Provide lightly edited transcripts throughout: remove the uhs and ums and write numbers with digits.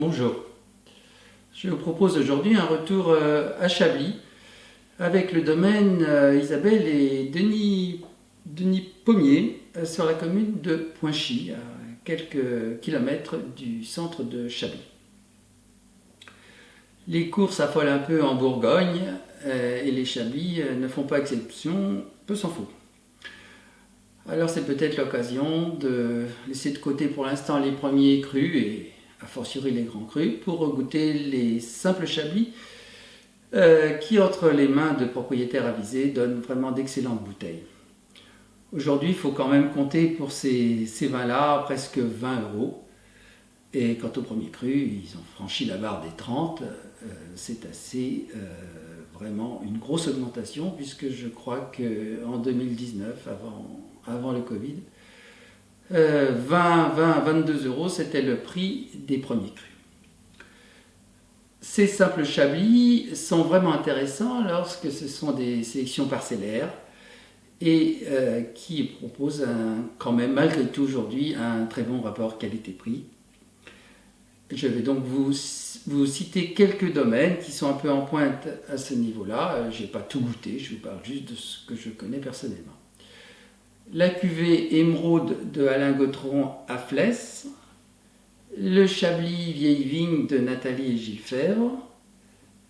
Bonjour, je vous propose aujourd'hui un retour à Chablis avec le domaine Isabelle et Denis Pommier sur la commune de Poinchy, à quelques kilomètres du centre de Chablis. Les courses affolent un peu en Bourgogne et les Chablis ne font pas exception, peu s'en faut. Alors c'est peut-être l'occasion de laisser de côté pour l'instant les premiers crus et a fortiori les grands crus, pour goûter les simples chablis qui, entre les mains de propriétaires avisés, donnent vraiment d'excellentes bouteilles. Aujourd'hui, il faut quand même compter pour ces vins-là presque 20 euros. Et quant au premier cru, ils ont franchi la barre des 30. C'est assez vraiment une grosse augmentation, puisque je crois qu'en 2019, avant le Covid, 22 euros, c'était le prix des premiers crus. Ces simples chablis sont vraiment intéressants lorsque ce sont des sélections parcellaires et qui proposent quand même malgré tout aujourd'hui un très bon rapport qualité-prix. Je vais donc vous citer quelques domaines qui sont un peu en pointe à ce niveau-là. Je n'ai pas tout goûté, je vous parle juste de ce que je connais personnellement. La cuvée Émeraude de Alain Gautron à Flesse, le Chablis Vieille Vigne de Nathalie et Gilles Fèvre,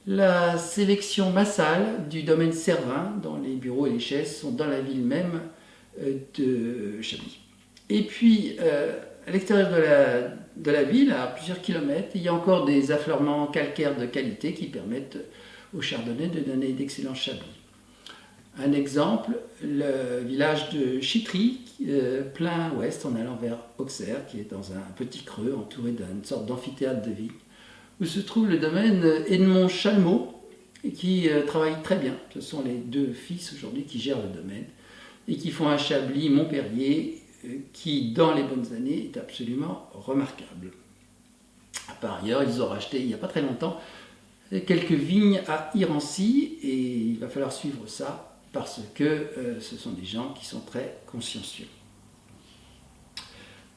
la sélection Massal du domaine Servin, dont les bureaux et les chaises sont dans la ville même de Chablis. Et puis, à l'extérieur de la ville, à plusieurs kilomètres, il y a encore des affleurements calcaires de qualité qui permettent au chardonnay de donner d'excellents chablis. Un exemple, le village de Chitry, plein ouest en allant vers Auxerre, qui est dans un petit creux entouré d'une sorte d'amphithéâtre de vigne, où se trouve le domaine Edmond Chalmot, qui travaille très bien. Ce sont les deux fils aujourd'hui qui gèrent le domaine et qui font un Chablis Montperrier qui, dans les bonnes années, est absolument remarquable. Par ailleurs, ils ont racheté il n'y a pas très longtemps quelques vignes à Irancy et il va falloir suivre ça parce que ce sont des gens qui sont très consciencieux.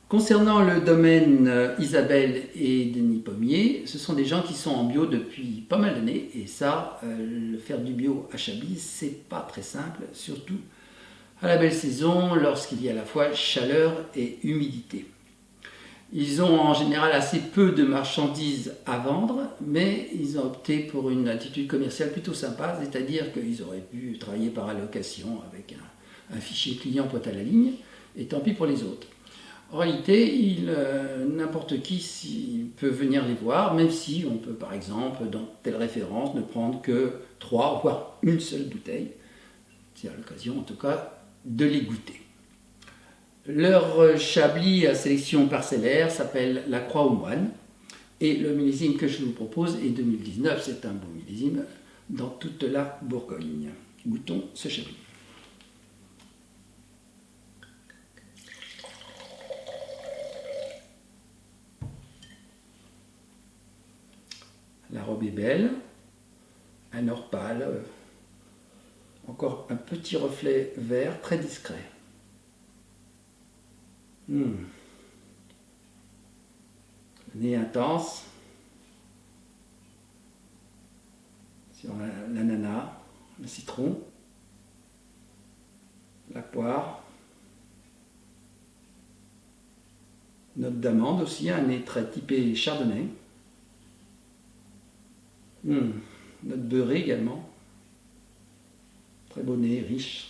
Concernant le domaine Isabelle et Denis Pommier, ce sont des gens qui sont en bio depuis pas mal d'années et ça, faire du bio à Chablis, c'est pas très simple, surtout à la belle saison lorsqu'il y a à la fois chaleur et humidité. Ils ont en général assez peu de marchandises à vendre, mais ils ont opté pour une attitude commerciale plutôt sympa, c'est-à-dire qu'ils auraient pu travailler par allocation avec un fichier client pointe à la ligne, et tant pis pour les autres. En réalité, n'importe qui peut venir les voir, même si on peut par exemple, dans telle référence, ne prendre que 3, voire une seule bouteille. C'est à l'occasion en tout cas de les goûter. Leur Chablis à sélection parcellaire s'appelle La Croix aux Moines et le millésime que je vous propose est 2019, c'est un beau millésime dans toute la Bourgogne. Goûtons ce Chablis. La robe est belle, un or pâle, encore un petit reflet vert très discret. Nez intense sur l'ananas, le citron, la poire, note d'amande aussi, un nez très typé chardonnay, note beurrée également, très beau nez, riche.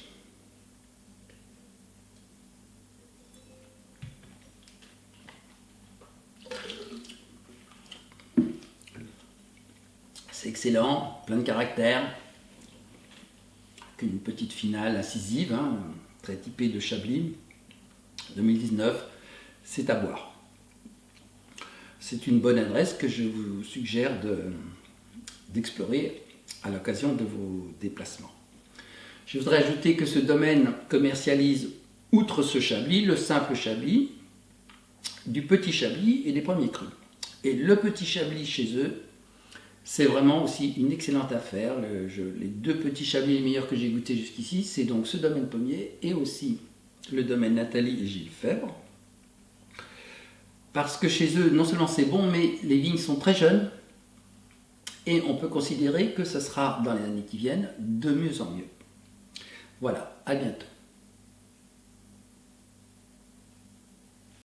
C'est excellent, plein de caractère, avec une petite finale incisive, très typée de Chablis. 2019, c'est à boire. C'est une bonne adresse que je vous suggère d'explorer à l'occasion de vos déplacements. Je voudrais ajouter que ce domaine commercialise, outre ce Chablis, le simple Chablis, du petit Chablis et des premiers crus. Et le petit Chablis chez eux, c'est vraiment aussi une excellente affaire. Les deux petits Chablis les meilleurs que j'ai goûtés jusqu'ici, c'est donc ce domaine Pommier et aussi le domaine Nathalie et Gilles Fèvre. parce que chez eux, non seulement c'est bon, mais les vignes sont très jeunes, et on peut considérer que ce sera, dans les années qui viennent, de mieux en mieux. Voilà, à bientôt.